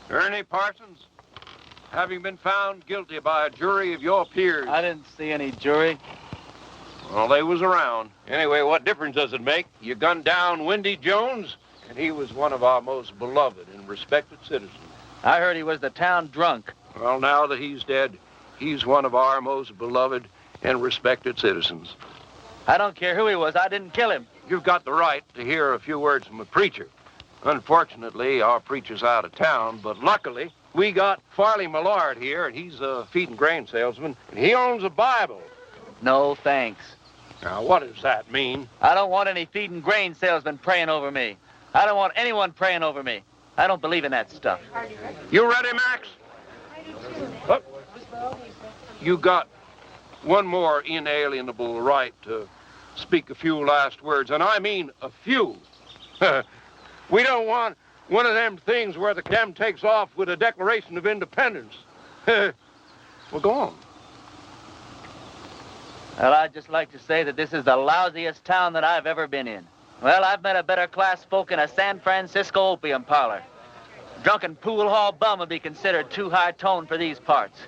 Ernie Parsons, having been found guilty by a jury of your peers. I didn't see any jury. Well, they was around. Anyway, what difference does it make? You gunned down Wendy Jones, and he was one of our most beloved and respected citizens. I heard he was the town drunk. Well, now that he's dead, he's one of our most beloved and respected citizens. I don't care who he was. I didn't kill him. You've got the right to hear a few words from a preacher. Unfortunately, our preacher's out of town, but luckily, we got Farley Millard here, and he's a feed and grain salesman, and he owns a Bible. No, thanks. Now, what does that mean? I don't want any feed and grain salesman praying over me. I don't want anyone praying over me. I don't believe in that stuff. You ready, Max? Look, you got one more inalienable right to speak a few last words, and I mean a few. We don't want one of them things where the cam takes off with a Declaration of Independence. Well, go on. Well, I'd just like to say that this is the lousiest town that I've ever been in. Well, I've met a better class folk in a San Francisco opium parlor. Drunken pool hall bum would be considered too high tone for these parts.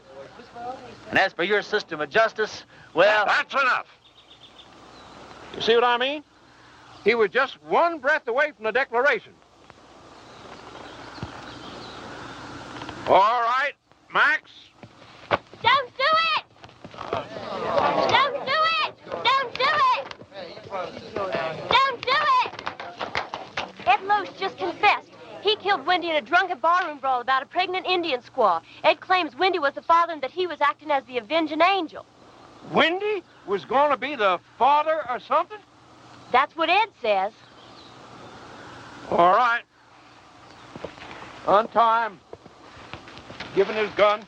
And as for your system of justice, well... That's enough. You see what I mean? He was just one breath away from the Declaration. All right, Max. Don't do it! Don't do it! Don't do it! Don't do it! Ed Loesch just confessed. He killed Wendy in a drunken barroom brawl about a pregnant Indian squaw. Ed claims Wendy was the father and that he was acting as the avenging angel. Wendy was going to be the father or something? That's what Ed says. All right. On time. Giving his gun.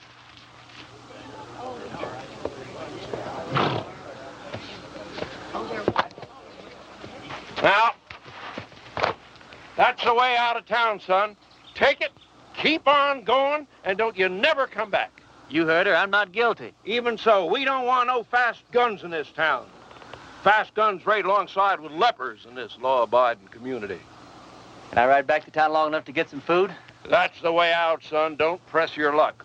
Now, that's the way out of town, son. Take it, keep on going, and don't you never come back. You heard her. I'm not guilty. Even so, we don't want no fast guns in this town. Fast guns right alongside with lepers in this law-abiding community. Can I ride back to town long enough to get some food? That's the way out, son. Don't press your luck.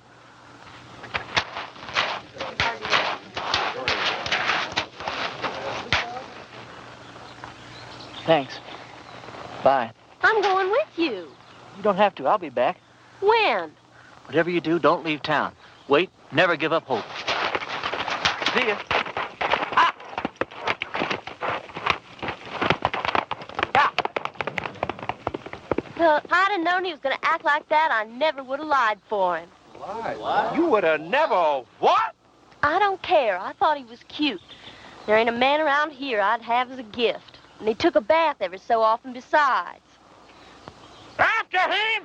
Thanks. Bye. I'm going with you. You don't have to. I'll be back. When? Whatever you do, don't leave town. Wait. Never give up hope. See ya. Well, if I'd have known he was going to act like that, I never would have lied for him. Lied? What? You would have never what? I don't care. I thought he was cute. There ain't a man around here I'd have as a gift. And he took a bath every so often besides. After him!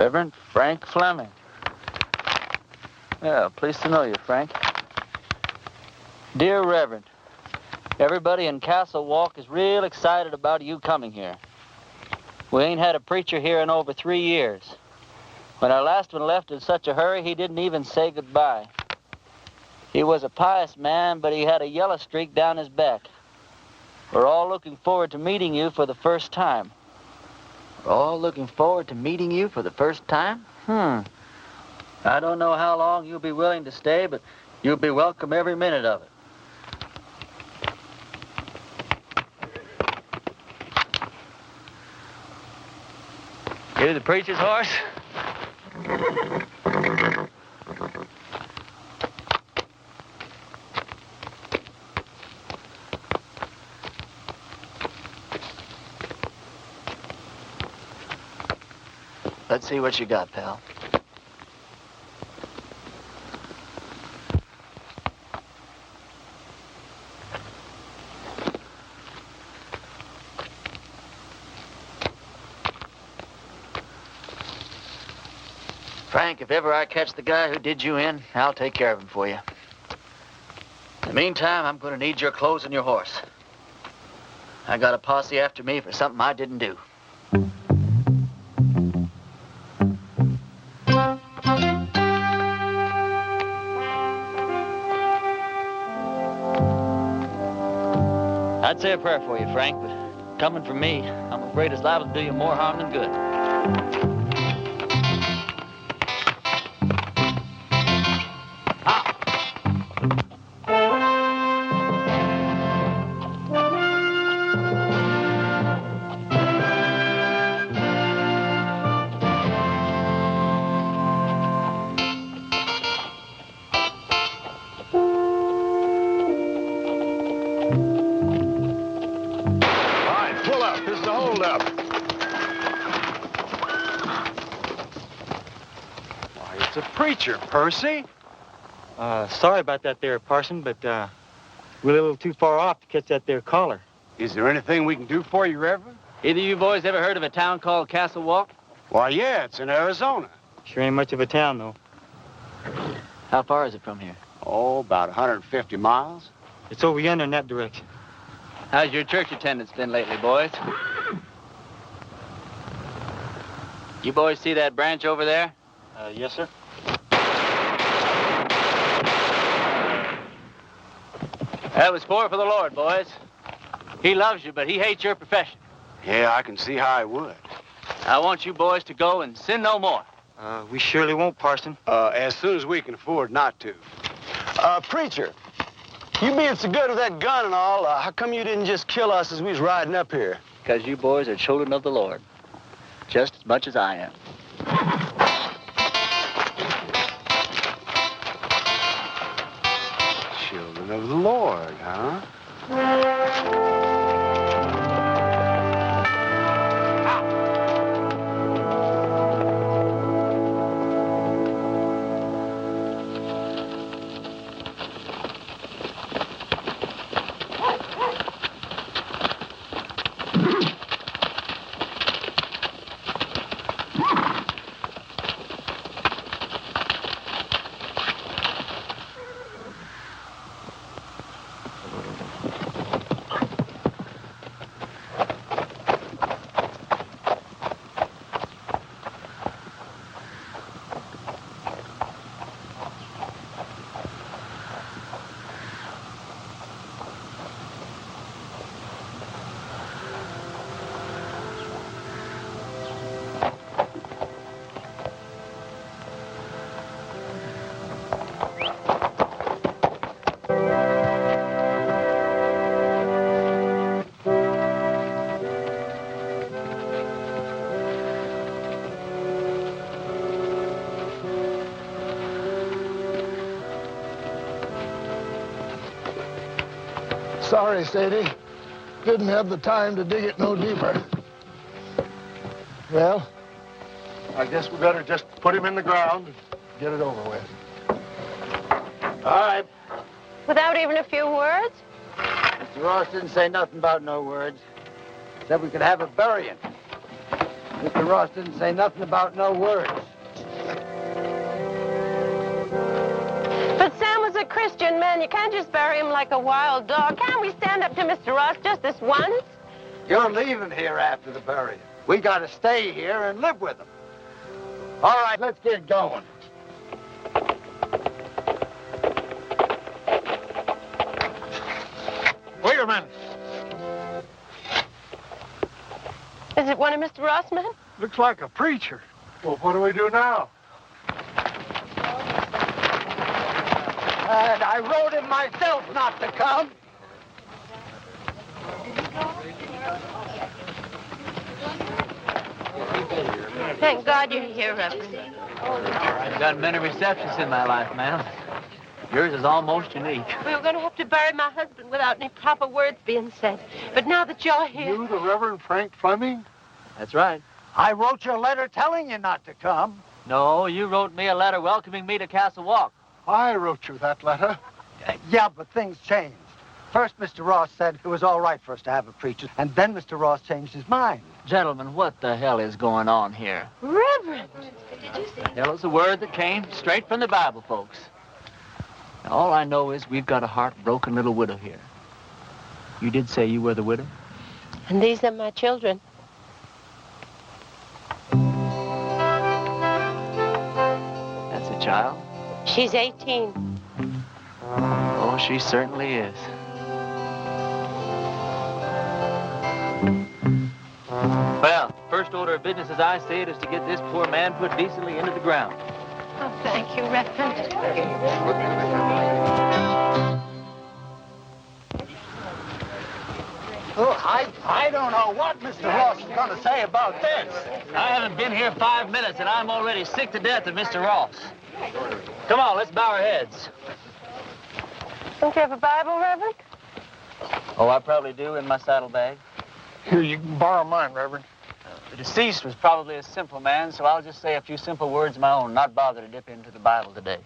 Reverend Frank Fleming. Yeah, pleased to know you, Frank. Dear Reverend, everybody in Castle Walk is real excited about you coming here. We ain't had a preacher here in over 3 years. When our last one left in such a hurry, he didn't even say goodbye. He was a pious man, but he had a yellow streak down his back. We're all looking forward to meeting you for the first time. We're all looking forward to meeting you for the first time? I don't know how long you'll be willing to stay, but you'll be welcome every minute of it. You the preacher's horse? Let's see what you got, pal. Frank, if ever I catch the guy who did you in, I'll take care of him for you. In the meantime, I'm going to need your clothes and your horse. I got a posse after me for something I didn't do. I'd say a prayer for you, Frank, but coming from me, I'm afraid it's liable to do you more harm than good. Preacher, Percy. Sorry about that there, Parson, but we're a little too far off to catch that there caller. Is there anything we can do for you, Reverend? Either of you boys ever heard of a town called Castle Walk? Why, yeah, it's in Arizona. Sure ain't much of a town, though. How far is it from here? Oh, about 150 miles. It's over yonder in that direction. How's your church attendance been lately, boys? You boys see that branch over there? Yes, sir. That was for the Lord, boys. He loves you, but he hates your profession. Yeah, I can see how I would. I want you boys to go and sin no more. We surely won't, Parson. As soon as we can afford not to. Preacher, you being so good with that gun and all, how come you didn't just kill us as we was riding up here? Because you boys are children of the Lord, just as much as I am. Children of the Lord, huh? Sorry, Sadie. Didn't have the time to dig it no deeper. Well, I guess we better just put him in the ground and get it over with. All right. Without even a few words? Mr. Ross didn't say nothing about no words. Said we could have a burying. Mr. Ross didn't say nothing about no words. But Sam was a Christian man. You can't just bury him like a wild dog. Can't we stand up to Mr. Ross just this once? You're leaving here after the burial. We got to stay here and live with him. All right, let's get going. Wait a minute. Is it one of Mr. Ross' men? Looks like a preacher. Well, what do we do now? And I wrote him myself not to come. Thank God you're here, Reverend. I've got many receptions in my life, ma'am. Yours is almost unique. We were going to have to bury my husband without any proper words being said. But now that you're here... You, the Reverend Frank Fleming? That's right. I wrote you a letter telling you not to come. No, you wrote me a letter welcoming me to Castle Walk. I wrote you that letter. Yeah, but things changed. First, Mr. Ross said it was all right for us to have a preacher, and then Mr. Ross changed his mind. Gentlemen, what the hell is going on here? Reverend! The hell is a word that came straight from the Bible, folks. Now, all I know is we've got a heartbroken little widow here. You did say you were the widow? And these are my children. That's a child? She's 18. Oh, she certainly is. Well, first order of business as I see it is to get this poor man put decently into the ground. Oh, thank you, Reverend. Oh, I don't know what Mr. Ross is going to say about this. I haven't been here 5 minutes, and I'm already sick to death of Mr. Ross. Come on, let's bow our heads. Don't you have a Bible, Reverend? Oh, I probably do in my saddlebag. Here, you can borrow mine, Reverend. The deceased was probably a simple man, so I'll just say a few simple words of my own, not bother to dip into the Bible today.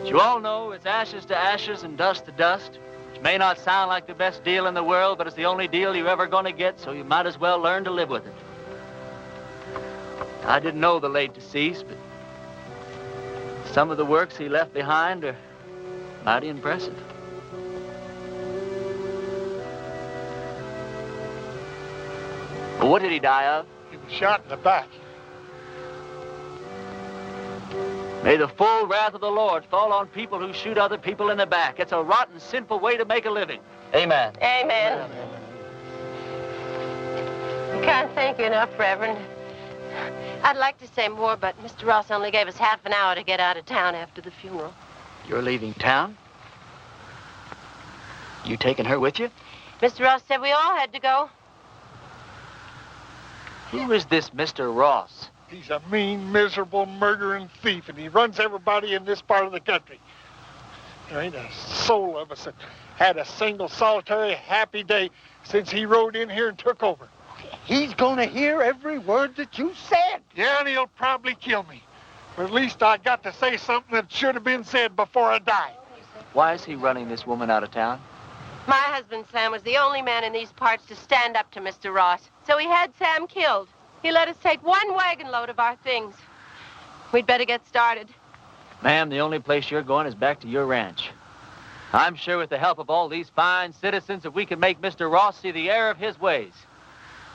As you all know, it's ashes to ashes and dust to dust, which may not sound like the best deal in the world, but it's the only deal you're ever going to get, so you might as well learn to live with it. I didn't know the late deceased, but some of the works he left behind are mighty impressive. Well, what did he die of? He was shot in the back. May the full wrath of the Lord fall on people who shoot other people in the back. It's a rotten, sinful way to make a living. Amen. Amen. You can't thank you enough, Reverend. I'd like to say more, but Mr. Ross only gave us half an hour to get out of town after the funeral. You're leaving town? You taking her with you? Mr. Ross said we all had to go. Who is this Mr. Ross? He's a mean, miserable, murdering thief, and he runs everybody in this part of the country. There ain't a soul of us that had a single, solitary, happy day since he rode in here and took over. He's going to hear every word that you said. Yeah, and he'll probably kill me. But at least I got to say something that should have been said before I died. Why is he running this woman out of town? My husband, Sam, was the only man in these parts to stand up to Mr. Ross. So he had Sam killed. He let us take one wagon load of our things. We'd better get started. Ma'am, the only place you're going is back to your ranch. I'm sure with the help of all these fine citizens that we can make Mr. Ross see the error of his ways.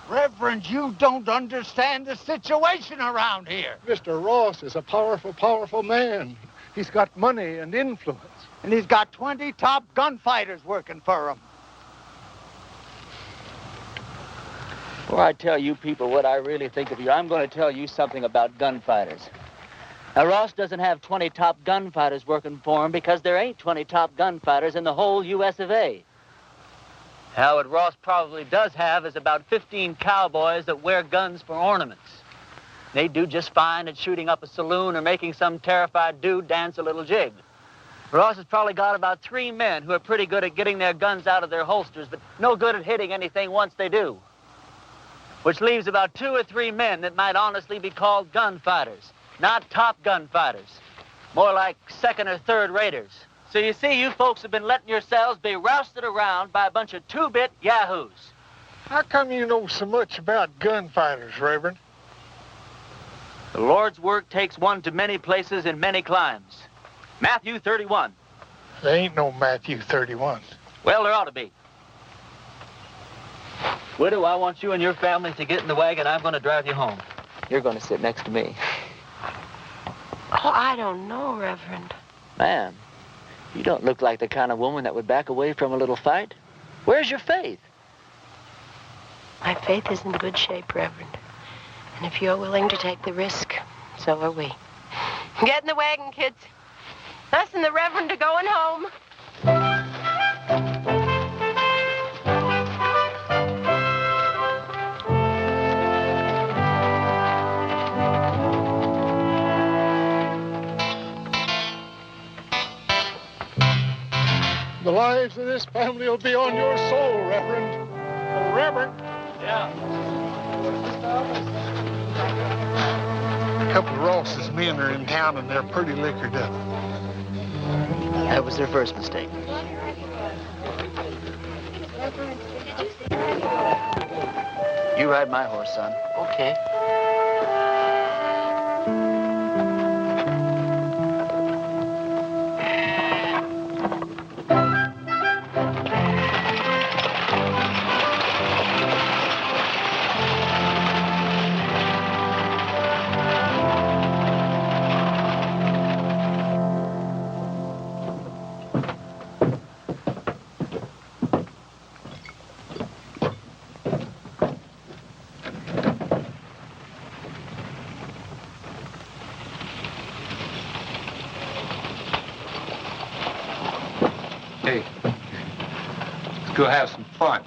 Reverend, you don't understand the situation around here. Mr. Ross is a powerful, powerful man. He's got money and influence. And he's got 20 top gunfighters working for him. Before I tell you people what I really think of you, I'm going to tell you something about gunfighters. Now, Ross doesn't have 20 top gunfighters working for him because there ain't 20 top gunfighters in the whole U.S. of A. Now, what Ross probably does have is about 15 cowboys that wear guns for ornaments. They do just fine at shooting up a saloon or making some terrified dude dance a little jig. Ross has probably got about 3 men who are pretty good at getting their guns out of their holsters, but no good at hitting anything once they do. Which leaves about 2 or 3 men that might honestly be called gunfighters. Not top gunfighters. More like second or third raters. So you see, you folks have been letting yourselves be rousted around by a bunch of two-bit yahoos. How come you know so much about gunfighters, Reverend? The Lord's work takes one to many places in many climes. Matthew 31. There ain't no Matthew 31. Well, there ought to be. Widow, I want you and your family to get in the wagon. I'm going to drive you home. You're going to sit next to me. Oh, I don't know, Reverend. Ma'am, you don't look like the kind of woman that would back away from a little fight. Where's your faith? My faith is in good shape, Reverend. And if you're willing to take the risk, so are we. Get in the wagon, kids. Us and the Reverend are going home. The lives of this family will be on your soul, Reverend. Oh, Reverend. Yeah. A couple of Ross's men are in town and they're pretty liquored up. That was their first mistake. You ride my horse, son. Okay. Hey, let's go have some fun.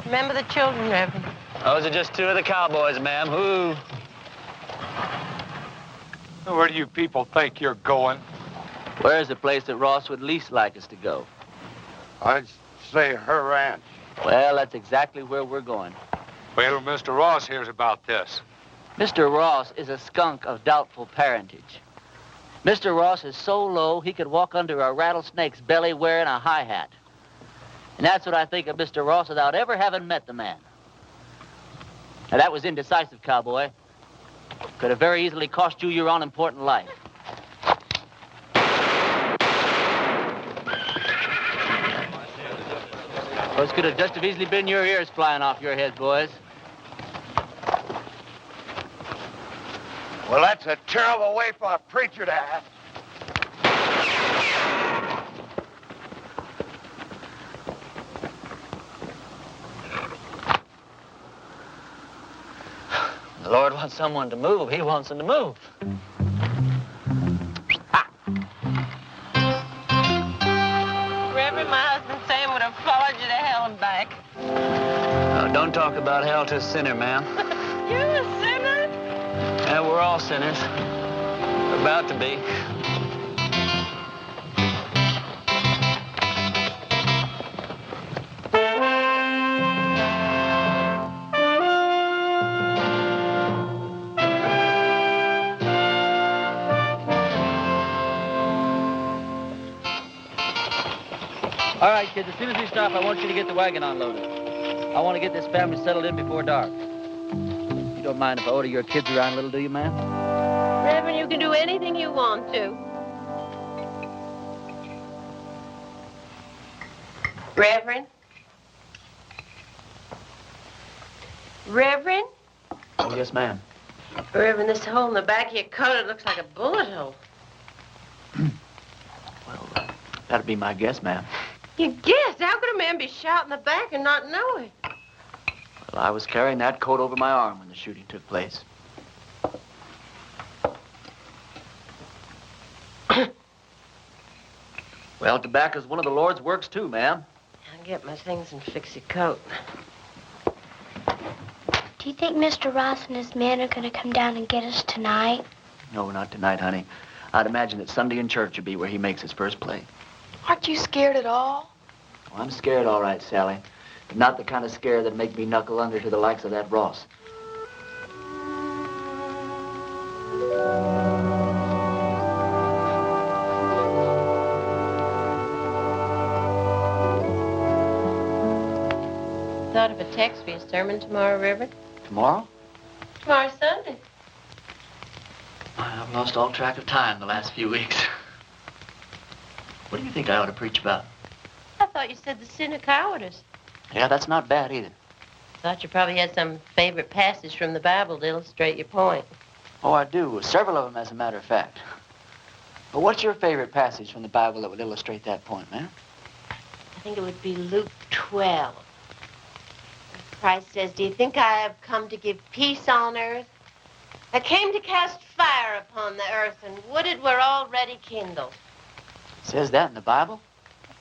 Remember the children, Reverend. Those are just two of the cowboys, ma'am. Who? Where do you people think you're going? Where's the place that Ross would least like us to go? I'd say her ranch. Well, that's exactly where we're going. Wait till Mr. Ross hears about this. Mr. Ross is a skunk of doubtful parentage. Mr. Ross is so low he could walk under a rattlesnake's belly wearing a high hat. And that's what I think of Mr. Ross without ever having met the man. Now, that was indecisive, cowboy. Could have very easily cost you your unimportant life. Those could have just as easily been your ears flying off your head, boys. Well, that's a terrible way for a preacher to act. The Lord wants someone to move. He wants them to move. Reverend, my husband Sam would have followed you to hell and back. Oh, don't talk about hell to a sinner, ma'am. You're a sinner? Yeah, we're all sinners. We're about to be. All right, kids, as soon as we stop, I want you to get the wagon unloaded. I want to get this family settled in before dark. You don't mind if I order your kids around a little, do you, ma'am? Reverend, you can do anything you want to. Reverend? Reverend? Oh, yes, ma'am. Reverend, this hole in the back of your coat, it looks like a bullet hole. Well, that'd be my guess, ma'am. You guessed? How could a man be shot in the back and not know it? Well, I was carrying that coat over my arm when the shooting took place. Well, tobacco's one of the Lord's works, too, ma'am. I'll get my things and fix your coat. Do you think Mr. Ross and his men are going to come down and get us tonight? No, not tonight, honey. I'd imagine that Sunday in church would be where he makes his first play. Aren't you scared at all? Well, I'm scared, all right, Sally. But not the kind of scare that'd make me knuckle under to the likes of that Ross. thought of a text for your sermon tomorrow, Reverend? Tomorrow? Tomorrow's Sunday. I've lost all track of time the last few weeks. What do you think I ought to preach about? I thought you said the sin of cowardice. Yeah, that's not bad either. Thought you probably had some favorite passage from the Bible to illustrate your point. Oh, I do. Several of them, as a matter of fact. But what's your favorite passage from the Bible that would illustrate that point, man? I think it would be Luke 12. Christ says, do you think I have come to give peace on earth? I came to cast fire upon the earth, and wooded were already kindled. It says that in the Bible?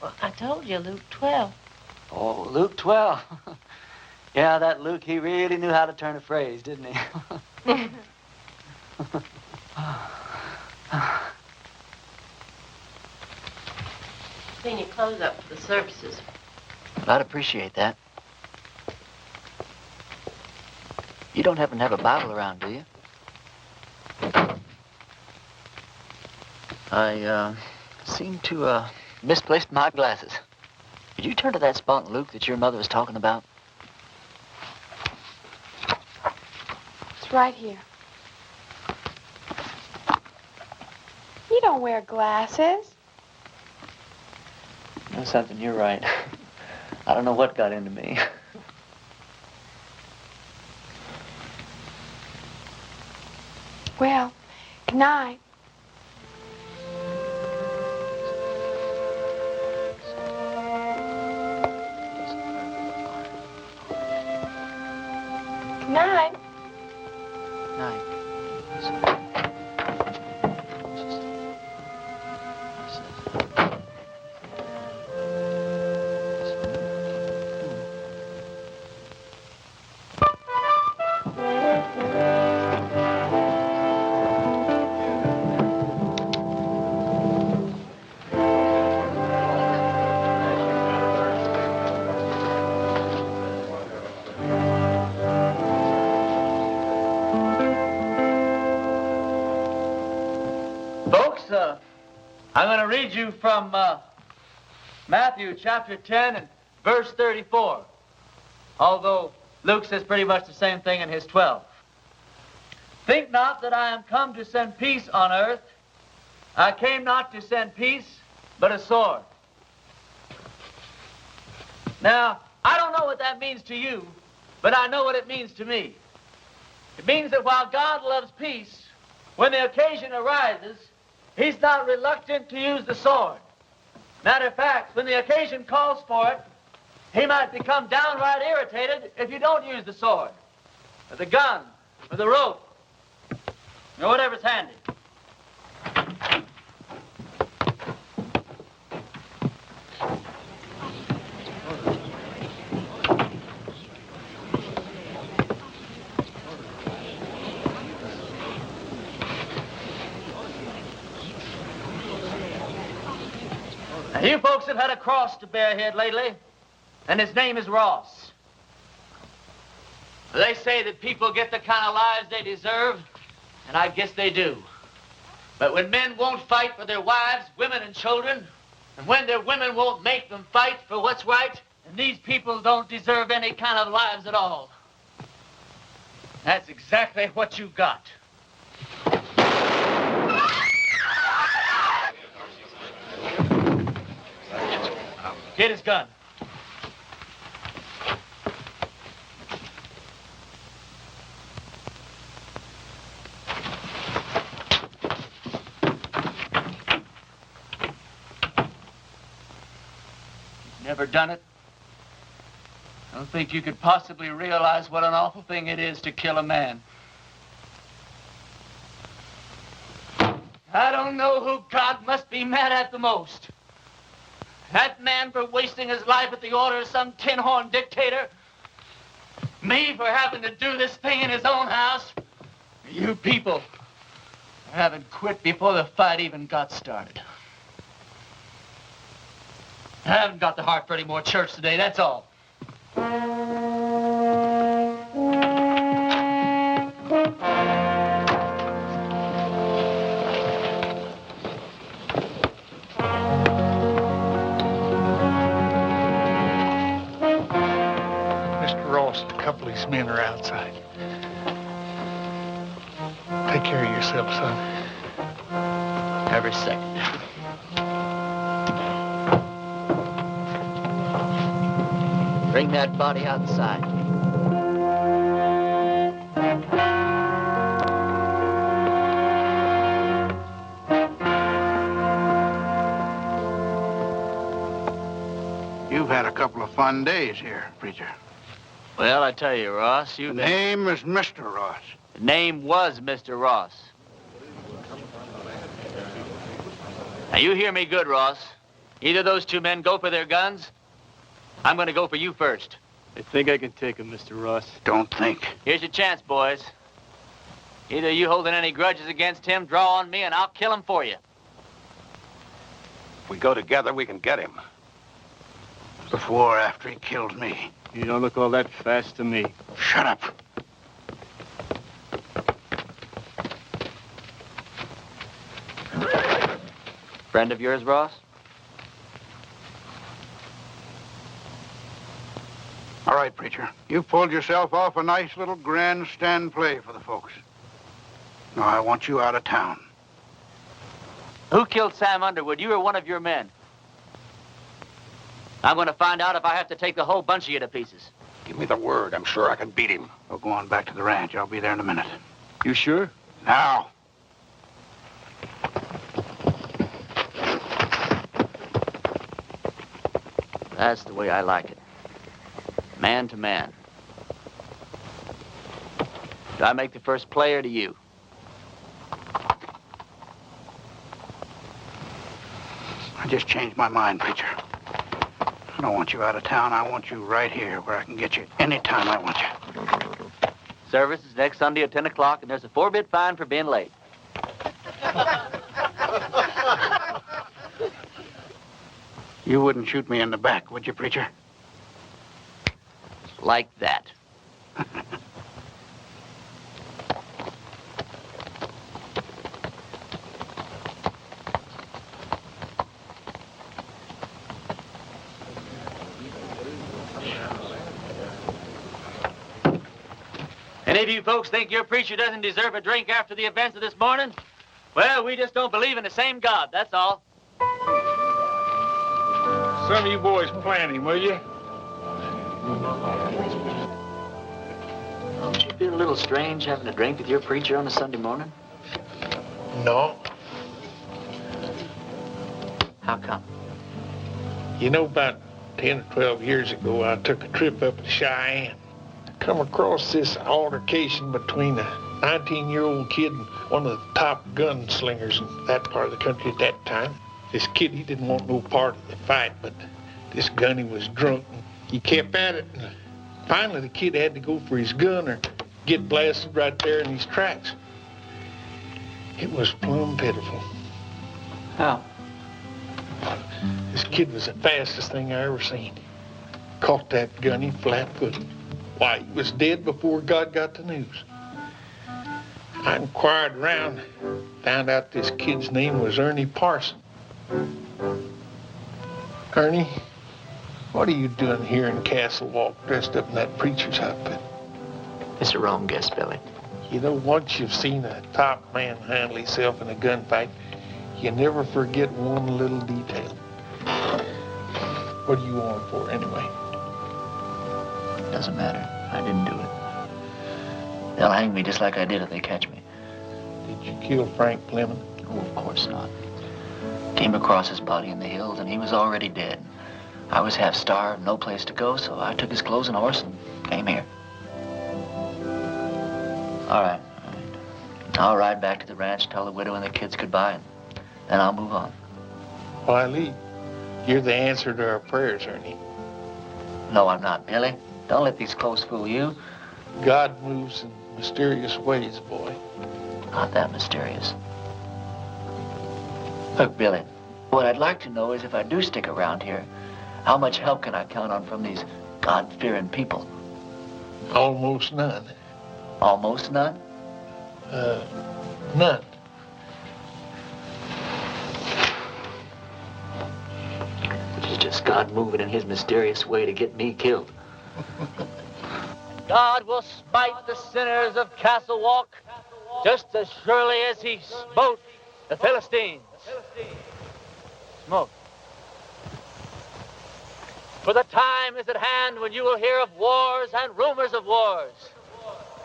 Well, I told you, Luke 12. Oh, Luke 12. Yeah, that Luke, he really knew how to turn a phrase, didn't he? Clean your clothes up for the services. I'd appreciate that. You don't happen to have a Bible around, do you? I seem to misplaced my glasses. Could you turn to that spot in Luke that your mother was talking about? It's right here. You don't wear glasses. You know something, you're right. I don't know what got into me. Well, good night. Good night. I'm going to read you from Matthew chapter 10 and verse 34, although Luke says pretty much the same thing in his 12. Think not that I am come to send peace on earth. I came not to send peace, but a sword. Now, I don't know what that means to you, but I know what it means to me. It means that while God loves peace, when the occasion arises, he's not reluctant to use the sword. Matter of fact, when the occasion calls for it, he might become downright irritated if you don't use the sword, or the gun, or the rope, or whatever's handy. Now, you folks have had a cross to bear here lately, and his name is Ross. They say that people get the kind of lives they deserve, and I guess they do. But when men won't fight for their wives, women, and children, and when their women won't make them fight for what's right, then these people don't deserve any kind of lives at all. That's exactly what you got. Get his gun. You've never done it? I don't think you could possibly realize what an awful thing it is to kill a man. I don't know who God must be mad at the most. That man for wasting his life at the order of some tin-horn dictator. Me for having to do this thing in his own house. You people for having quit before the fight even got started. I haven't got the heart for any more church today, that's all. Ross and a couple of his men are outside. Take care of yourself, son. Every second. Bring that body outside. You've had a couple of fun days here, preacher. Well, I tell you, Ross, The name is Mr. Ross. The name was Mr. Ross. Now, you hear me good, Ross. Either those two men go for their guns. I'm going to go for you first. I think I can take him, Mr. Ross. Don't think. Here's your chance, boys. Either you holding any grudges against him, draw on me, and I'll kill him for you. If we go together, we can get him. Before or after he kills me. You don't look all that fast to me. Shut up. Friend of yours, Ross? All right, preacher. You've pulled yourself off a nice little grandstand play for the folks. Now, I want you out of town. Who killed Sam Underwood, you or one of your men? I'm going to find out if I have to take the whole bunch of you to pieces. Give me the word. I'm sure I can beat him. We'll go on back to the ranch. I'll be there in a minute. You sure? Now. That's the way I like it. Man to man. Do I make the first play or do you? I just changed my mind, preacher. I don't want you out of town. I want you right here where I can get you anytime I want you. Service is next Sunday at 10 o'clock, and there's a 4-bit fine for being late. You wouldn't shoot me in the back, would you, preacher? Like that. Any of you folks think your preacher doesn't deserve a drink after the events of this morning? Well, we just don't believe in the same God, that's all. Some of you boys plan him, will you? Don't you feel a little strange having a drink with your preacher on a Sunday morning? No. How come? You know, about 10 or 12 years ago, I took a trip up to Cheyenne. Come across this altercation between a 19-year-old kid and one of the top gunslingers in that part of the country at that time. This kid, he didn't want no part of the fight, but this gunny was drunk. And he kept at it. And finally, the kid had to go for his gun or get blasted right there in his tracks. It was plumb pitiful. How? This kid was the fastest thing I ever seen. Caught that gunny flat-footed. Why, he was dead before God got the news. I inquired around, found out this kid's name was Ernie Parson. Ernie, what are you doing here in Castle Walk dressed up in that preacher's outfit? It's a wrong guess, Billy. You know, once you've seen a top man handle himself in a gunfight, you never forget one little detail. What are you on for anyway? Doesn't matter. I didn't do it. They'll hang me just like I did if they catch me. Did you kill Frank Fleming? Oh, of course not. Came across his body in the hills, and he was already dead. I was half starved, no place to go, so I took his clothes and horse and came here. All right. I'll ride back to the ranch, tell the widow and the kids goodbye, and then I'll move on. Why, Lee, you're the answer to our prayers, Ernie. No, I'm not, Billy. Don't let these clothes fool you. God moves in mysterious ways, boy. Not that mysterious. Look, Billy, what I'd like to know is if I do stick around here, how much help can I count on from these God-fearing people? Almost none. Almost none? None. Which is just God moving in his mysterious way to get me killed. God will smite the sinners of Castle Walk just as surely as he smote the Philistines. Smote. For the time is at hand when you will hear of wars and rumors of wars.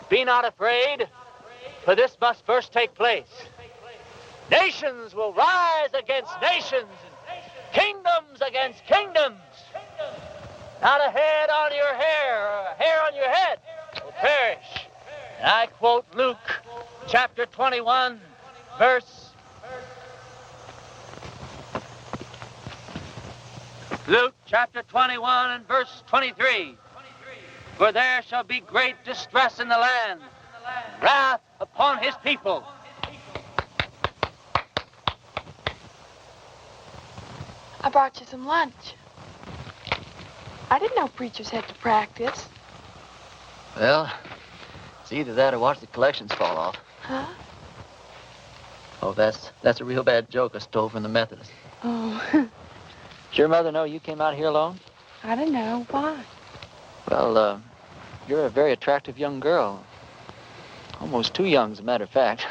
Be not afraid, for this must first take place. Nations will rise against nations, and kingdoms against kingdoms. Not a head on your hair, or a hair on your head will perish. And I quote Luke chapter 21, verse... Luke chapter 21 and verse 23. For there shall be great distress in the land, wrath upon his people. I brought you some lunch. I didn't know preachers had to practice. Well, it's either that or watch the collections fall off. Huh? Oh, that's a real bad joke I stole from the Methodists. Oh, Did your mother know you came out here alone? I don't know. Why? Well, you're a very attractive young girl. Almost too young, as a matter of fact.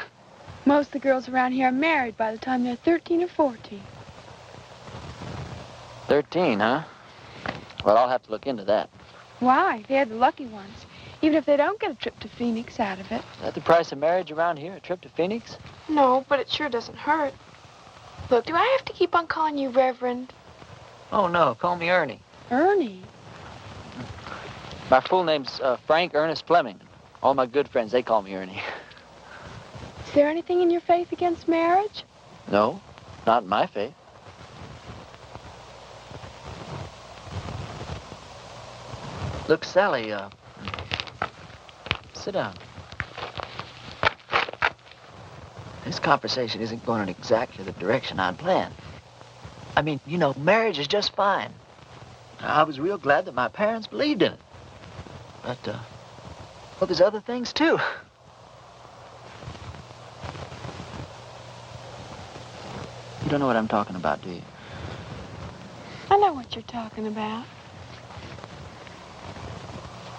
Most of the girls around here are married by the time they're 13 or 14. 13, huh? Well, I'll have to look into that. Why? They're the lucky ones. Even if they don't get a trip to Phoenix out of it. Is that the price of marriage around here, a trip to Phoenix? No, but it sure doesn't hurt. Look, do I have to keep on calling you Reverend? Oh, no. Call me Ernie. Ernie? My full name's Frank Ernest Fleming. All my good friends, they call me Ernie. Is there anything in your faith against marriage? No, not in my faith. Look, Sally, sit down. This conversation isn't going in exactly the direction I'd planned. I mean, you know, marriage is just fine. I was real glad that my parents believed in it. But, well, there's other things, too. You don't know what I'm talking about, do you? I know what you're talking about.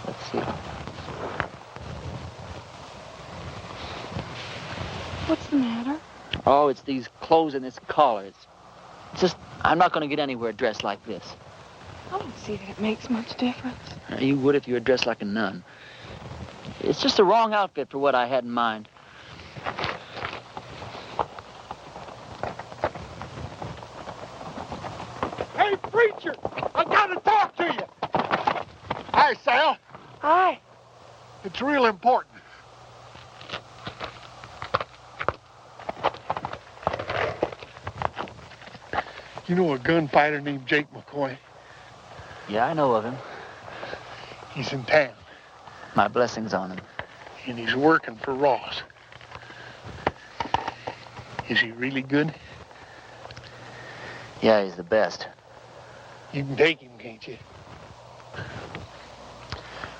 Let's see. What's the matter? Oh, it's these clothes and this collar. It's just, I'm not going to get anywhere dressed like this. I don't see that it makes much difference. You would if you were dressed like a nun. It's just the wrong outfit for what I had in mind. Hey, preacher! I gotta talk to you! Hi, Sal. Hi. It's real important. You know a gunfighter named Jake McCoy? Yeah, I know of him. He's in town, My blessings on him. and he's working for Ross. Is he really good? Yeah, he's the best. You can take him, can't you?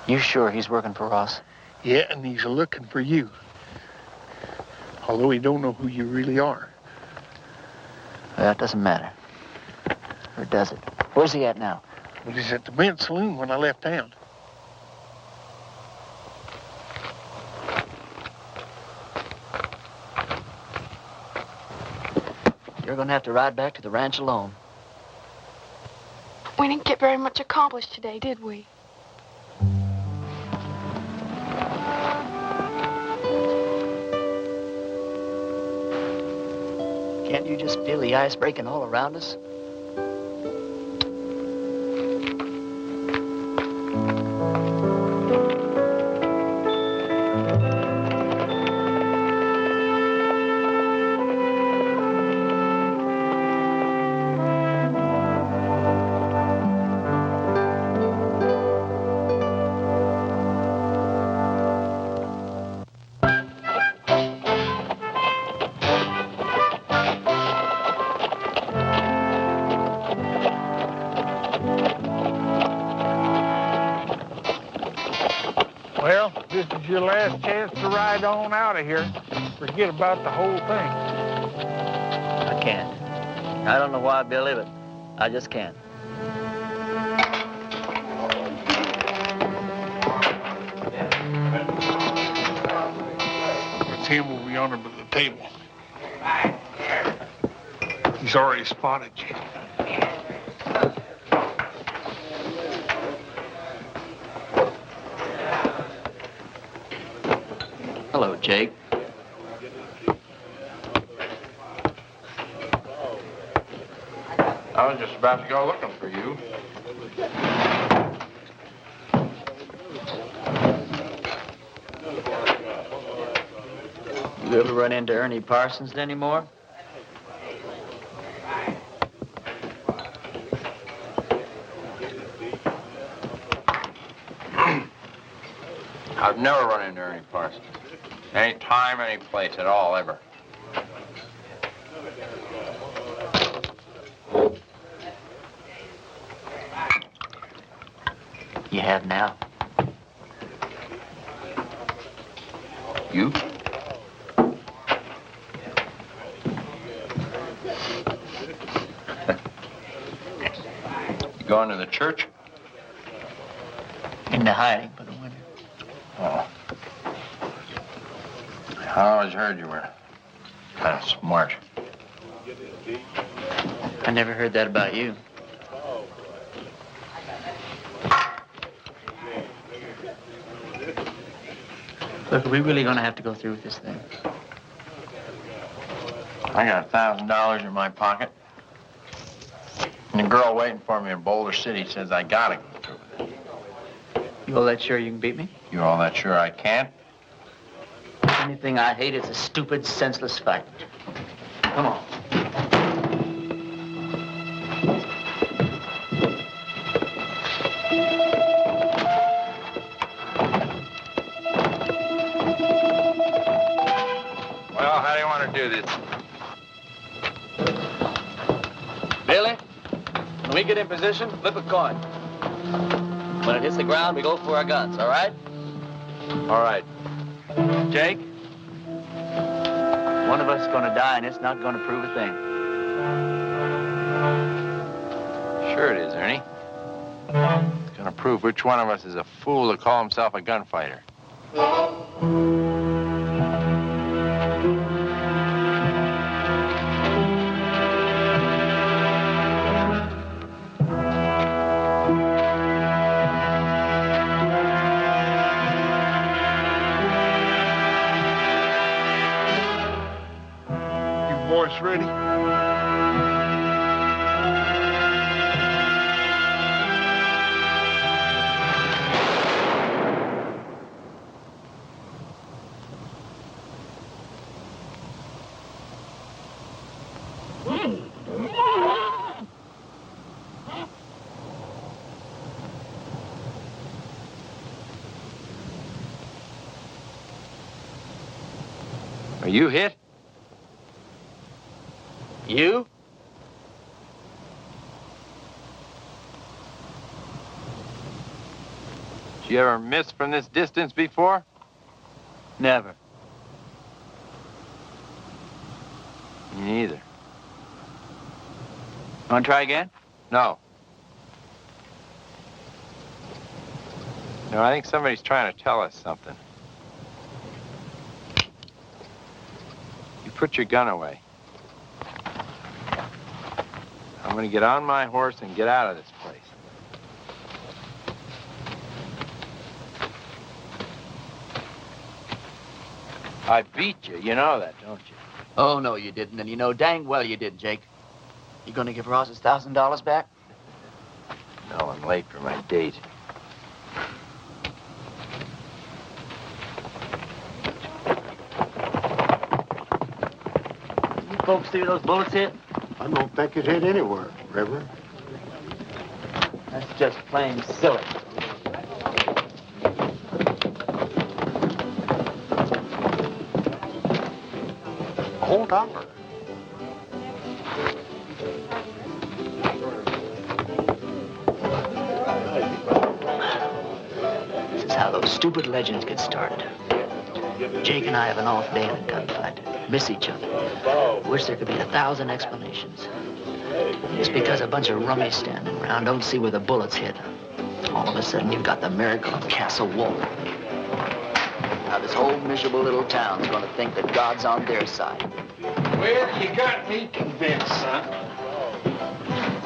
You sure he's working for Ross? Yeah, and he's looking for you. Although he don't know who you really are. Well, that doesn't matter. Or does it? Where's he at now? Well, he's at the men's saloon when I left town. You're going to have to ride back to the ranch alone. We didn't get very much accomplished today, did we? Can't you just feel the ice breaking all around us? Well, this is your last chance to ride on out of here. Forget about the whole thing. I can't. I don't know why, Billy, but I just can't. him over yonder by the table. He's already spotted you. Hello, Jake. I was just about to go looking for you. You ever run into Ernie Parsons anymore? I've never run into Ernie Parsons. Any time, any place at all, ever. You have now. You? You going to the church? Into hiding for the winter. Oh. I always heard you were kind of smart. I never heard that about you. Look, are we really gonna have to go through with this thing? I got $1,000 in my pocket. And the girl waiting for me in Boulder City says I gotta go through with it. You all that sure you can beat me? You all that sure I can't? Anything I hate is a stupid, senseless fight. Come on. Well, how do you want to do this? Billy, when we get in position, flip a coin. When it hits the ground, we go for our guns, all right? All right. Jake, one of us is going to die, and it's not going to prove a thing. Sure it is, Ernie. It's going to prove which one of us is a fool to call himself a gunfighter. Boys ready? Are you hit? You? Did you ever miss from this distance before? Never. Me neither. Want to try again? No. No, I think somebody's trying to tell us something. You put your gun away. I'm going to get on my horse and get out of this place. I beat you. You know that, don't you? Oh, no, you didn't. And you know dang well you did, Jake. You going to give Ross his $1,000 back? No, I'm late for my date. You folks see where those bullets hit? I don't think it hit anywhere, Reverend. That's just plain silly. Whole dollar. This is how those stupid legends get started. Jake and I have an off day in a gunfight. Miss each other. Wish there could be 1,000 explanations. Just because a bunch of rummies standing around don't see where the bullets hit. All of a sudden, you've got the miracle of Castle Wolf. how this whole miserable little town's gonna think that God's on their side. Well, you got me convinced, son.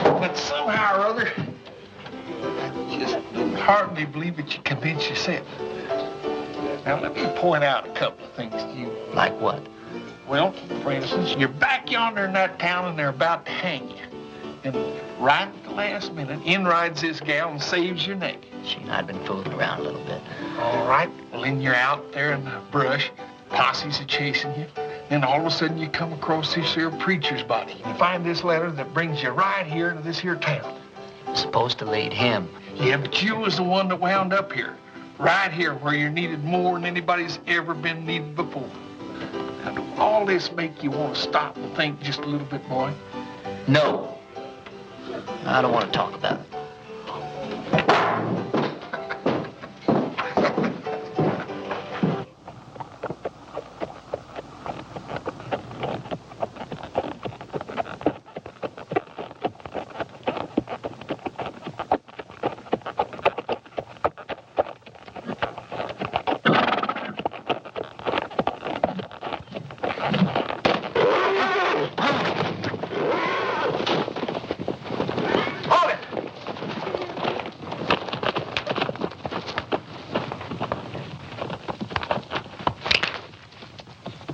But somehow or other, I just hardly believe that you convinced yourself. Now, let me point out a couple of things to you. Like what? Well, for instance, you're back yonder in that town and they're about to hang you. And right at the last minute, in rides this gal and saves your neck. She and I'd been fooling around a little bit. All right. Well, then you're out there in the brush. Posses are chasing you. Then all of a sudden you come across this here preacher's body. You find this letter that brings you right here to this here town. You're supposed to lead him. Yeah, but you was the one that wound up here. Right here where you're needed more than anybody's ever been needed before. Now, do all this make you want to stop and think just a little bit, boy? No. I don't want to talk about it.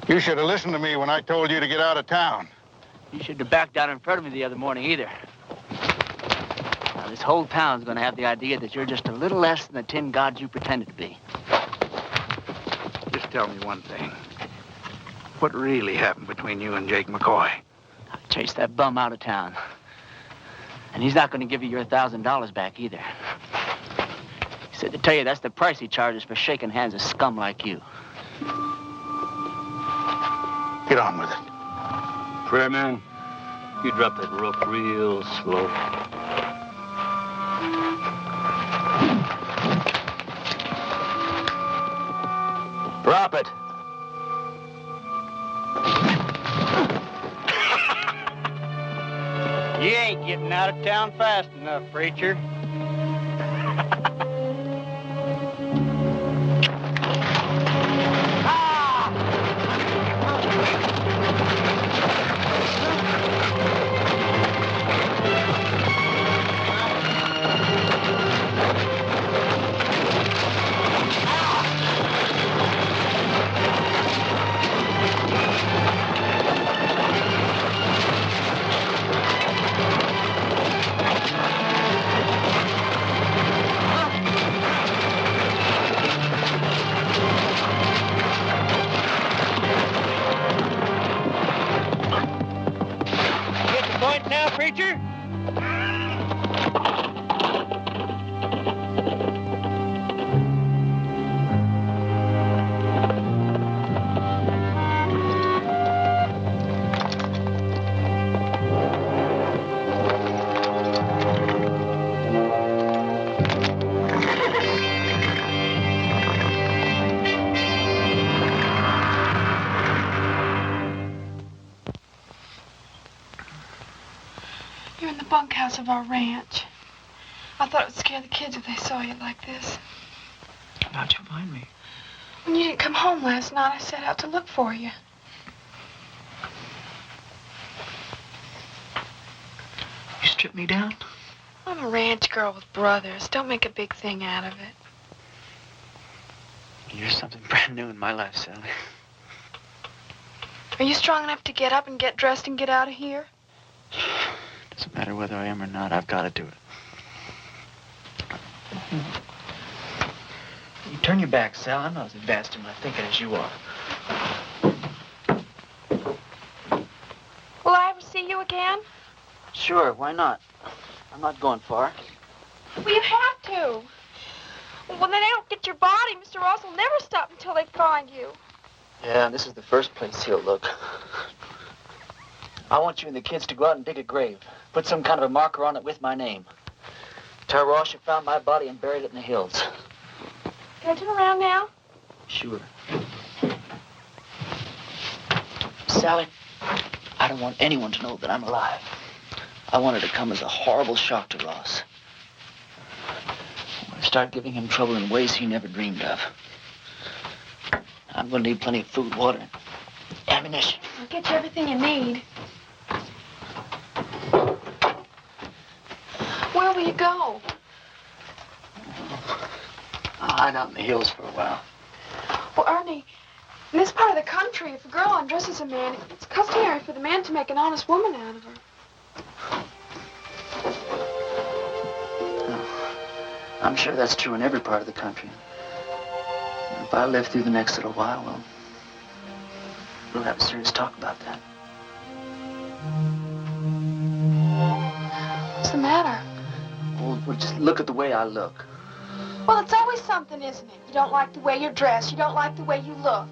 You should have listened to me when I told you to get out of town. You shouldn't have backed down in front of me the other morning either. Now, this whole town's gonna have the idea that you're just a little less than the tin god you pretended to be. Just tell me one thing. What really happened between you and Jake McCoy? I chased that bum out of town. And he's not gonna give you your $1,000 back either. He said to tell you that's the price he charges for shaking hands with scum like you. Get on with it. Prayer man, you drop that rope real slow. Drop it. You ain't getting out of town fast enough, preacher. Preacher? You're in the bunkhouse of our ranch. I thought it would scare the kids if they saw you like this. How'd you find me? When you didn't come home last night, I set out to look for you. You stripped me down? I'm a ranch girl with brothers. Don't make a big thing out of it. You're something brand new in my life, Sally. Are you strong enough to get up and get dressed and get out of here? Doesn't matter whether I am or not, I've got to do it. You turn your back, Sal. I'm not as advanced in my thinking as you are. Will I ever see you again? Sure, why not? I'm not going far. Well, you have to. When they don't get your body, Mr. Ross will never stop until they find you. Yeah, this is the first place he'll look. I want you and the kids to go out and dig a grave. Put some kind of a marker on it with my name. Tell Ross you found my body and buried it in the hills. Can I turn around now? Sure. Sally, I don't want anyone to know that I'm alive. I want it to come as a horrible shock to Ross. I want to start giving him trouble in ways he never dreamed of. I'm gonna need plenty of food, water, and ammunition. I'll get you everything you need. Where will you go? I'll hide out in the hills for a while. Well, Ernie, in this part of the country, if a girl undresses a man, it's customary for the man to make an honest woman out of her. I'm sure that's true in every part of the country. If I live through the next little while, well, we'll have a serious talk about that. What's the matter? Well, just look at the way I look. Well, it's always something, isn't it? You don't like the way you're dressed. You don't like the way you look.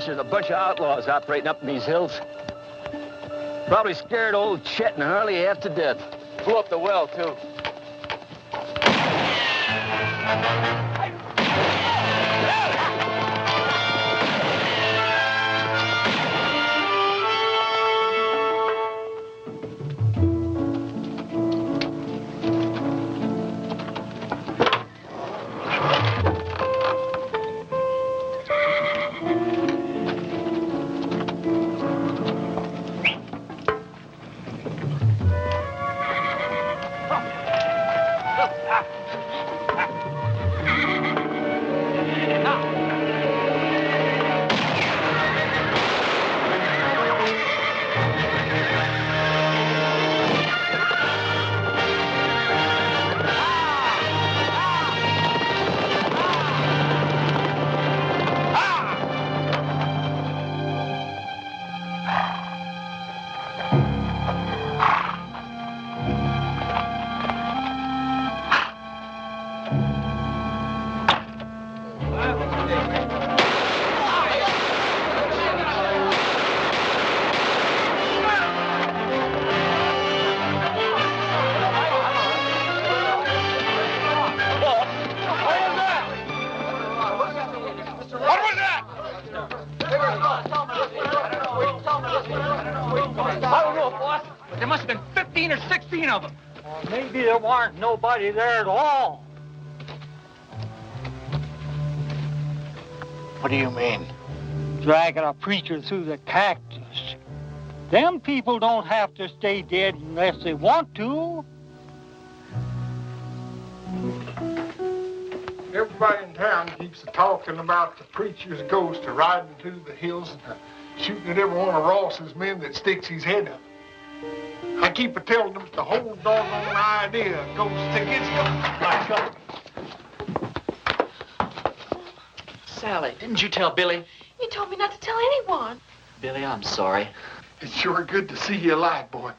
There's a bunch of outlaws operating up in these hills. Probably scared old Chet and Harley half to death. Blew up the well, too. Maybe there weren't nobody there at all. What do you mean? Dragging a preacher through the cactus. Them people don't have to stay dead unless they want to. Everybody in town keeps talking about the preacher's ghost riding through the hills and shooting at every one of Ross's men that sticks his head up. I keep telling them the whole doggone idea of ghost tickets. Sally, didn't you tell Billy? You told me not to tell anyone. Billy, I'm sorry. It's sure good to see you alive, boy.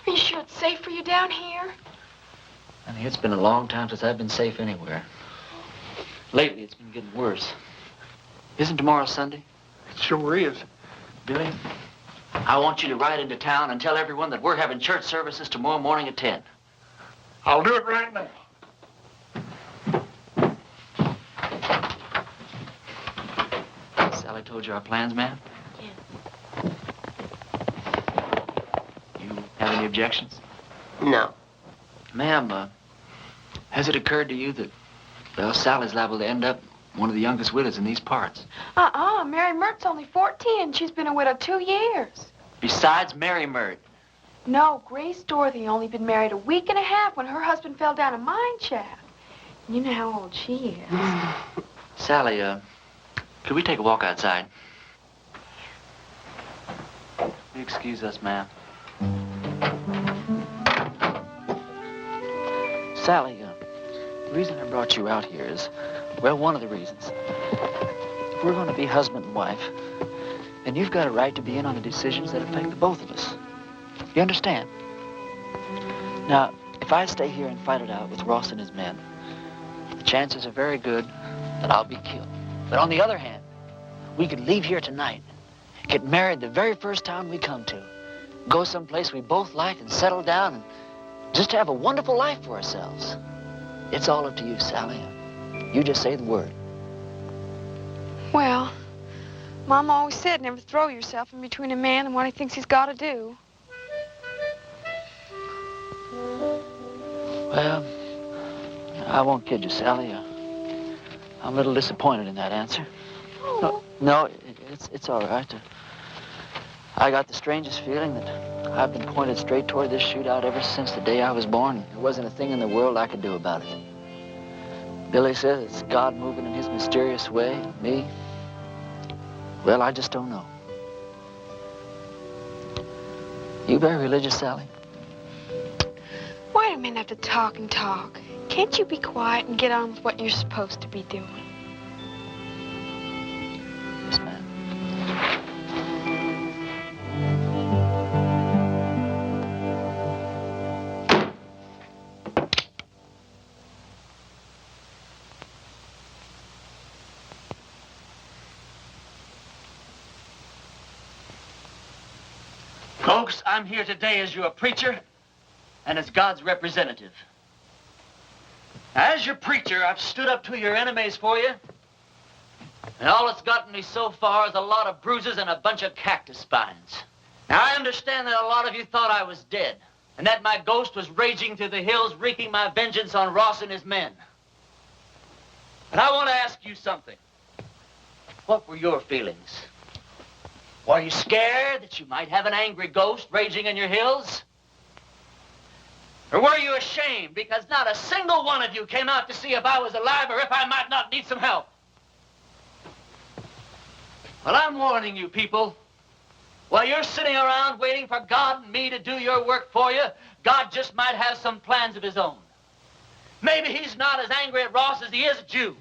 Are you sure it's safe for you down here? Honey, it's been a long time since I've been safe anywhere. Lately, it's been getting worse. Isn't tomorrow Sunday? It sure is. Billy, I want you to ride into town and tell everyone that we're having church services tomorrow morning at 10. I'll do it right now. Sally told you our plans, ma'am? Yeah. You have any objections? No. Ma'am, has it occurred to you that, well, Sally's liable to end up one of the youngest widows in these parts? Mary Mert's only 14 and she's been a widow 2 years. Besides Mary Mert. No, Grace Dorothy only been married a week and a half when her husband fell down a mine shaft. You know how old she is. Sally, could we take a walk outside? Will you excuse us, ma'am? Sally, the reason I brought you out here is, well, one of the reasons. If we're going to be husband and wife, then you've got a right to be in on the decisions that affect the both of us. You understand? Now, if I stay here and fight it out with Ross and his men, the chances are very good that I'll be killed. But on the other hand, we could leave here tonight, get married the very first town we come to, go someplace we both like and settle down and just have a wonderful life for ourselves. It's all up to you, Sally. You just say the word. Well, Mom always said never throw yourself in between a man and what he thinks he's got to do. Well, I won't kid you, Sally. I'm a little disappointed in that answer. No, it's all right. I got the strangest feeling that I've been pointed straight toward this shootout ever since the day I was born. There wasn't a thing in the world I could do about it. Billy says it's God moving in his mysterious way. Me? Well, I just don't know. You very religious, Sally? Why do men have to talk and talk? Can't you be quiet and get on with what you're supposed to be doing? Yes, ma'am. Folks, I'm here today as your preacher and as God's representative. As your preacher, I've stood up to your enemies for you, and all it's gotten me so far is a lot of bruises and a bunch of cactus spines. Now, I understand that a lot of you thought I was dead, and that my ghost was raging through the hills, wreaking my vengeance on Ross and his men. But I want to ask you something. What were your feelings? Were you scared that you might have an angry ghost raging in your hills? Or were you ashamed because not a single one of you came out to see if I was alive or if I might not need some help? Well, I'm warning you people. While you're sitting around waiting for God and me to do your work for you, God just might have some plans of his own. Maybe he's not as angry at Ross as he is at you.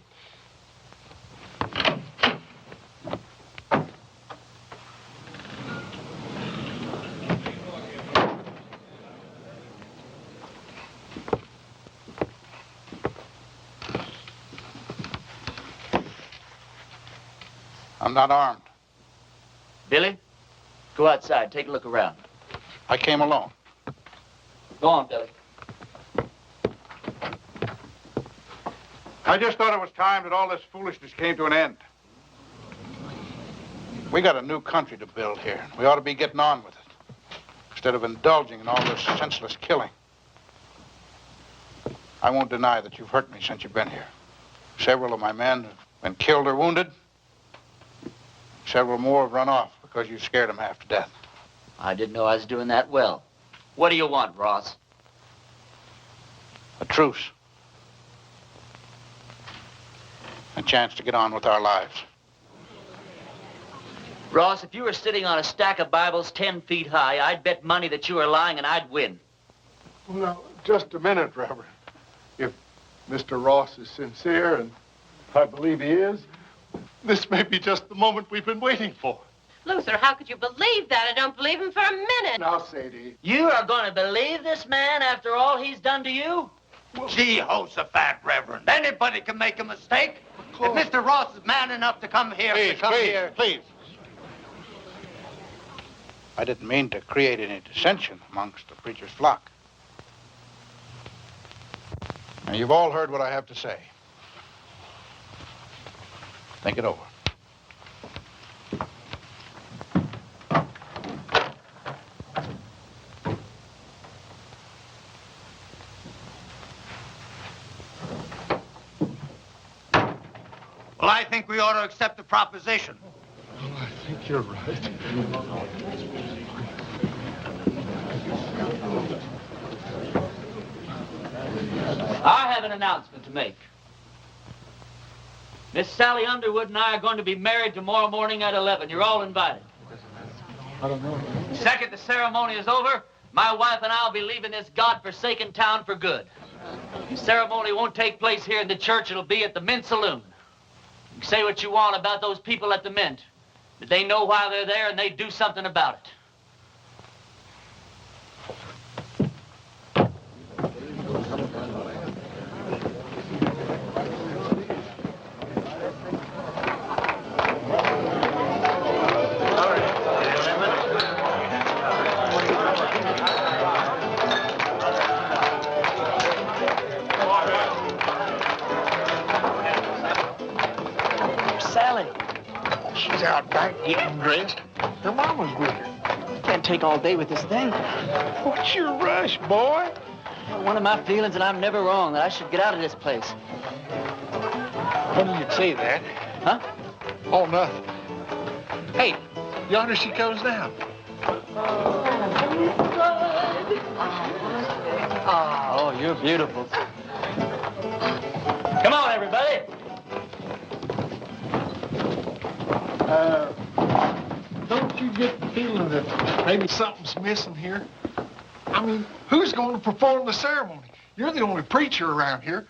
I'm not armed. Billy, go outside. Take a look around. I came alone. Go on, Billy. I just thought it was time that all this foolishness came to an end. We got a new country to build here. We ought to be getting on with it, instead of indulging in all this senseless killing. I won't deny that you've hurt me since you've been here. Several of my men have been killed or wounded. Several more have run off because you scared them half to death. I didn't know I was doing that well. What do you want, Ross? A truce. A chance to get on with our lives. Ross, if you were sitting on a stack of Bibles 10 feet high, I'd bet money that you were lying and I'd win. No, just a minute, Reverend. If Mr. Ross is sincere, and I believe he is, this may be just the moment we've been waiting for. Luther, how could you believe that? I don't believe him for a minute. Now, Sadie. You are going to believe this man after all he's done to you? Jehoshaphat, Reverend. Anybody can make a mistake. If Mr. Ross is man enough to come here, Please. I didn't mean to create any dissension amongst the preacher's flock. Now, you've all heard what I have to say. Think it over. Well, I think we ought to accept the proposition. Well, I think you're right. I have an announcement to make. Miss Sally Underwood and I are going to be married tomorrow morning at 11. You're all invited. I don't know. The second the ceremony is over, my wife and I will be leaving this God-forsaken town for good. The ceremony won't take place here in the church. It'll be at the Mint Saloon. You can say what you want about those people at the Mint, but they know why they're there and they do something about it. getting dressed. Her mama's with her. Can't take all day with this thing. What's your rush, boy? Well, one of my feelings, and I'm never wrong, that I should get out of this place. When you'd say that? Huh? Oh, nothing. Hey, yonder she comes down. Oh, you're beautiful. Come on, everybody. Don't you get the feeling that maybe something's missing here? I mean, who's going to perform the ceremony? You're the only preacher around here.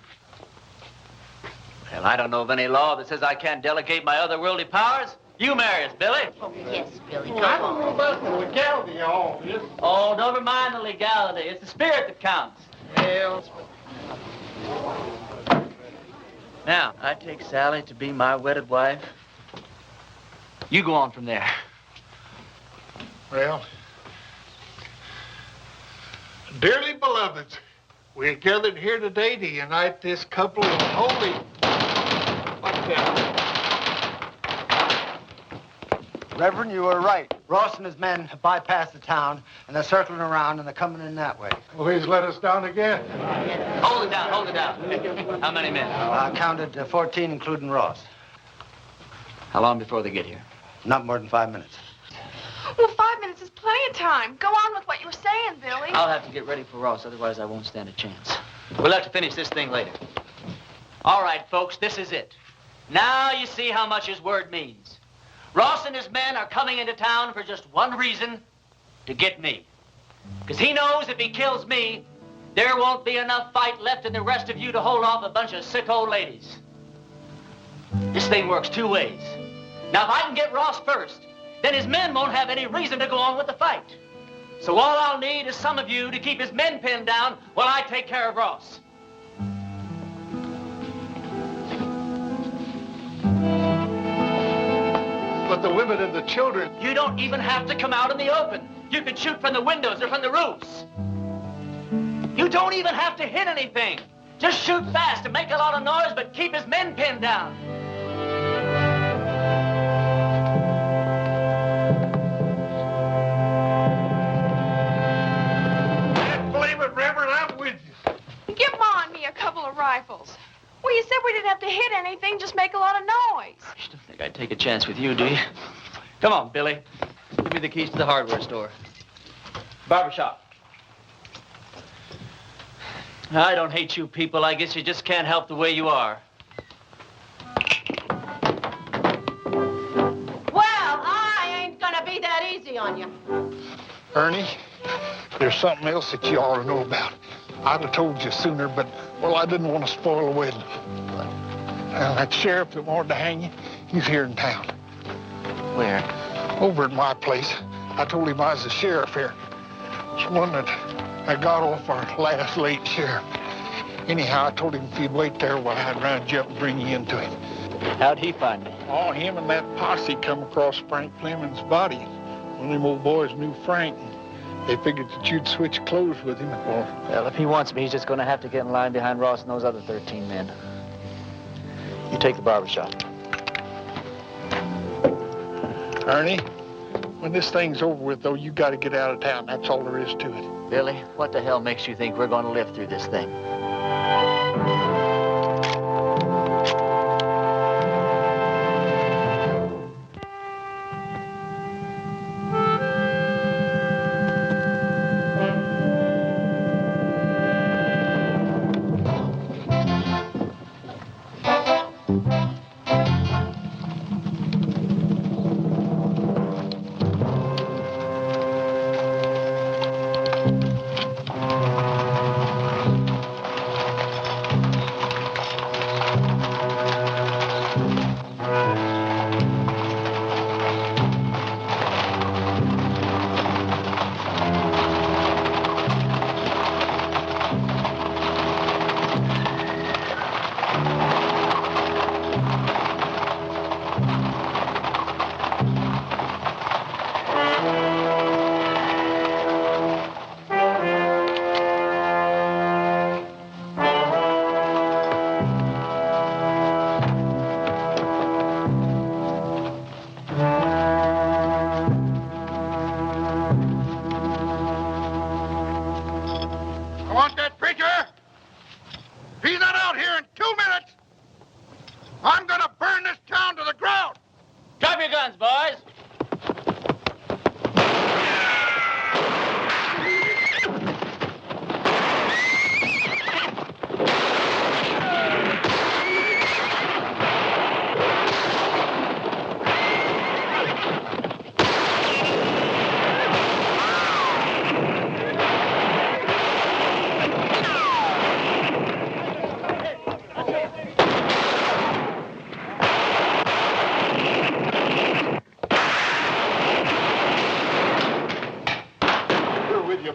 Well, I don't know of any law that says I can't delegate my otherworldly powers. You marry us, Billy. Oh, yes, Billy. Well, I don't know about the legality of all this. Oh, never mind the legality. It's the spirit that counts. Well, Now, I take Sally to be my wedded wife. You go on from there. well, dearly beloved, we are gathered here today to unite this couple in holy... What's that? Reverend, you were right. Ross and his men have bypassed the town, and they're circling around, and they're coming in that way. Please let us down again. Hold it down, hold it down. How many men? I counted 14, including Ross. How long before they get here? Not more than 5 minutes. Well, 5 minutes is plenty of time. Go on with what you were saying, Billy. I'll have to get ready for Ross, otherwise I won't stand a chance. We'll have to finish this thing later. All right, folks, this is it. Now you see how much his word means. Ross and his men are coming into town for just one reason, to get me. Because he knows if he kills me, there won't be enough fight left in the rest of you to hold off a bunch of sick old ladies. This thing works two ways. Now, if I can get Ross first, then his men won't have any reason to go on with the fight. So all I'll need is some of you to keep his men pinned down while I take care of Ross. But the women and the children... You don't even have to come out in the open. You can shoot from the windows or from the roofs. You don't even have to hit anything. Just shoot fast and make a lot of noise, but keep his men pinned down. Believe it, Reverend, I'm with you. Give Ma and me a couple of rifles. Well, you said we didn't have to hit anything, just make a lot of noise. You don't think I'd take a chance with you, do you? Come on, Billy. Give me the keys to the hardware store. Barbershop. I don't hate you people. I guess you just can't help the way you are. Well, I ain't gonna be that easy on you. Ernie, there's something else that you ought to know about. I'd have told you sooner, but, well, I didn't want to spoil the wedding. That sheriff that wanted to hang you, he's here in town. Where? Over at my place. I told him I was the sheriff here. It's one that I got off our last late sheriff. Anyhow, I told him if he'd wait there while I'd round you up and bring you into him. How'd he find me? Oh, him and that posse come across Frank Fleming's body. One of them old boys knew Frank. They figured that you'd switch clothes with him. Well, if he wants me, he's just going to have to get in line behind Ross and those other 13 men. You take the barbershop. Ernie, when this thing's over with, though, you got to get out of town. That's all there is to it. Billy, what the hell makes you think we're going to live through this thing?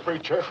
preacher.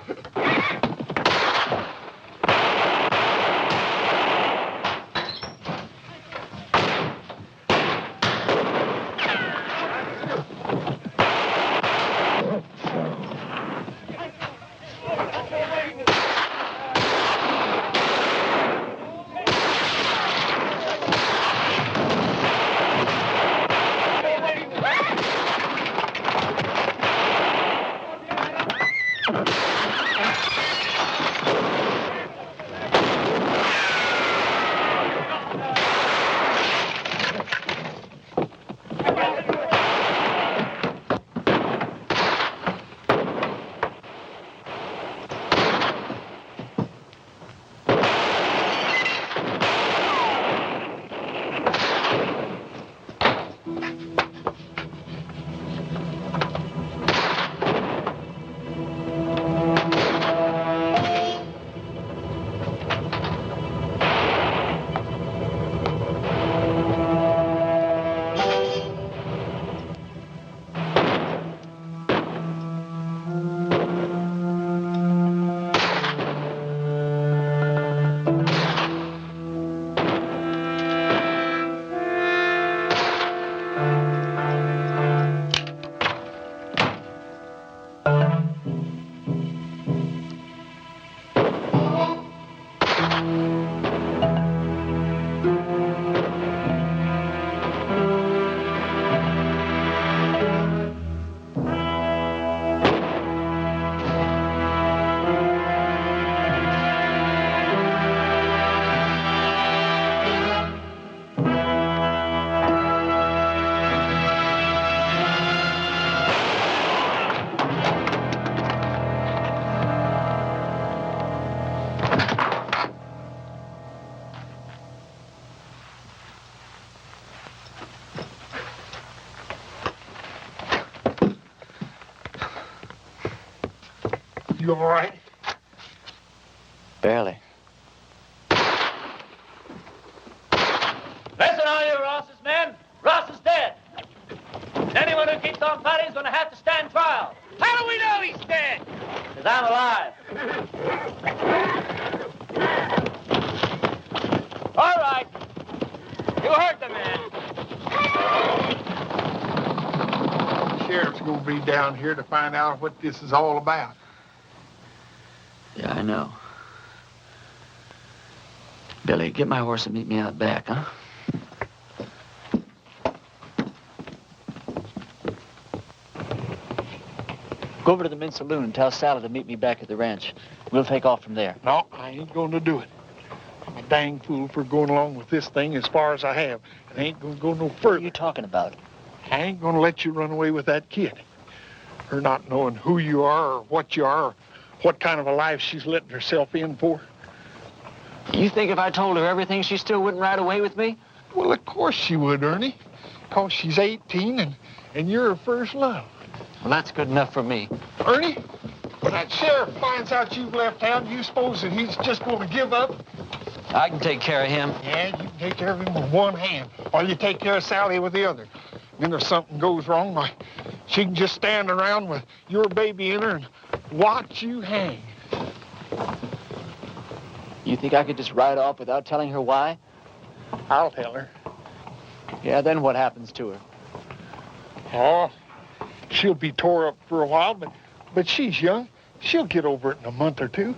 You all right? Barely. Listen, all you Ross's men. Ross is dead. And anyone who keeps on fighting is going to have to stand trial. How do we know he's dead? Because I'm alive. All right. You heard the man. The sheriff's gonna be down here to find out what this is all about. Yeah, I know. Billy, get my horse and meet me out back, huh? Go over to the men's saloon and tell Sally to meet me back at the ranch. We'll take off from there. No, I ain't gonna do it. I'm a dang fool for going along with this thing as far as I have. I ain't gonna go no further. What are you talking about? I ain't gonna let you run away with that kid. Her not knowing who you are or what you are or what kind of a life she's letting herself in for. You think if I told her everything, she still wouldn't ride away with me? Well, of course she would, Ernie. Because she's 18 and you're her first love. Well, that's good enough for me. Ernie, when that sheriff finds out you've left town, you suppose that he's just going to give up? I can take care of him. Yeah, you can take care of him with one hand, or you take care of Sally with the other. Then if something goes wrong, why, she can just stand around with your baby in her and watch you hang. You think I could just ride off without telling her why? I'll tell her. Yeah, then what happens to her? Oh, she'll be tore up for a while, but she's young. She'll get over it in a month or two.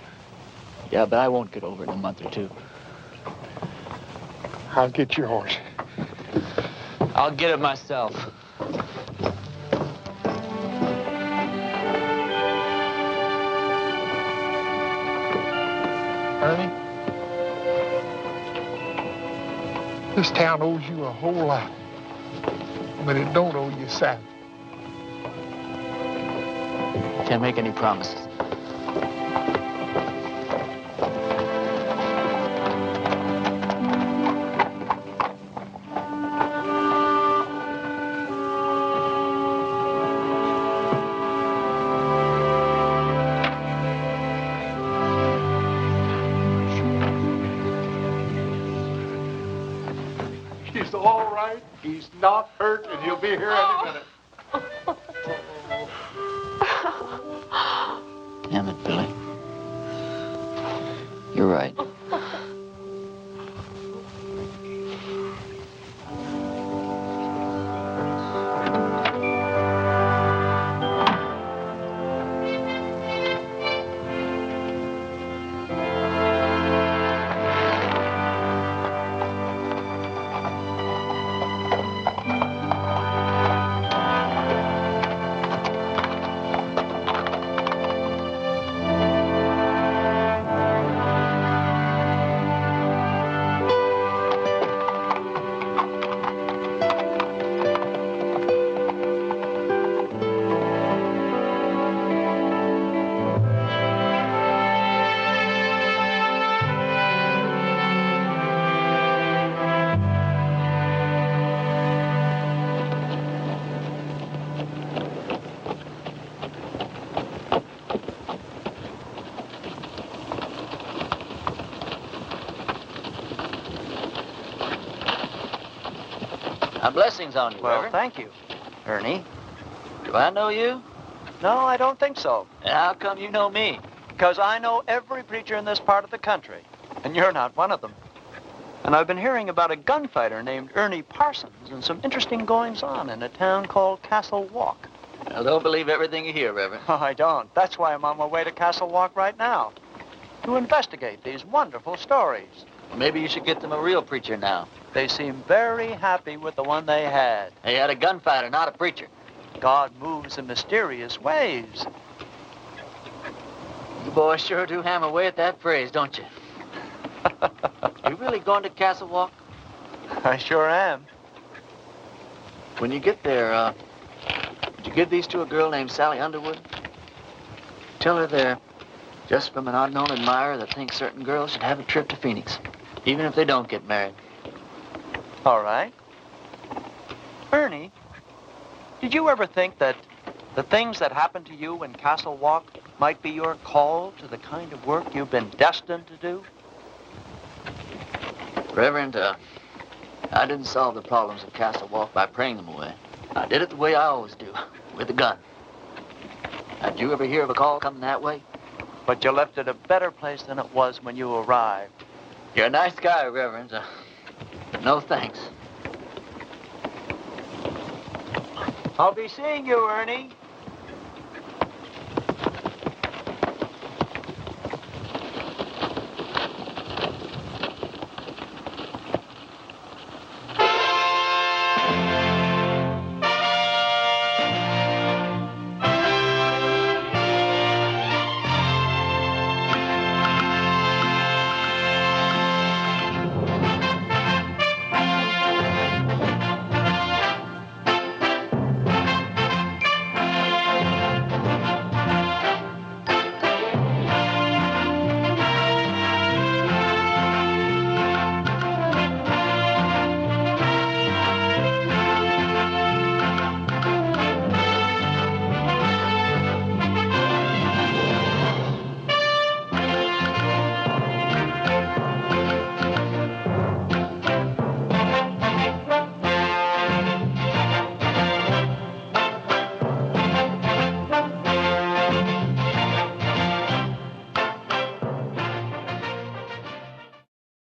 Yeah, but I won't get over it in a month or two. I'll get your horse. I'll get it myself. Ernie, this town owes you a whole lot, but it don't owe you Sally. Can't make any promises. He's all right. He's not hurt, and he'll be here any minute. Damn Blessings on you, Well, Reverend. thank you. Ernie, do I know you? No, I don't think so. And how come you know me? Because I know every preacher in this part of the country, and you're not one of them. And I've been hearing about a gunfighter named Ernie Parsons and some interesting goings-on in a town called Castle Walk. Well, don't believe everything you hear, Reverend. Oh, I don't. That's why I'm on my way to Castle Walk right now, to investigate these wonderful stories. Well, maybe you should get them a real preacher now. They seem very happy with the one they had. They had a gunfighter, not a preacher. God moves in mysterious ways. You boys sure do hammer away at that phrase, don't you? You really going to Castle Walk? I sure am. When you get there, would you give these to a girl named Sally Underwood? Tell her they're just from an unknown admirer that thinks certain girls should have a trip to Phoenix, even if they don't get married. All right. Ernie, did you ever think that the things that happened to you in Castle Walk might be your call to the kind of work you've been destined to do? Reverend, I didn't solve the problems of Castle Walk by praying them away. I did it the way I always do, with a gun. Did you ever hear of a call coming that way? But you left it a better place than it was when you arrived. You're a nice guy, Reverend. No thanks. I'll be seeing you, Ernie.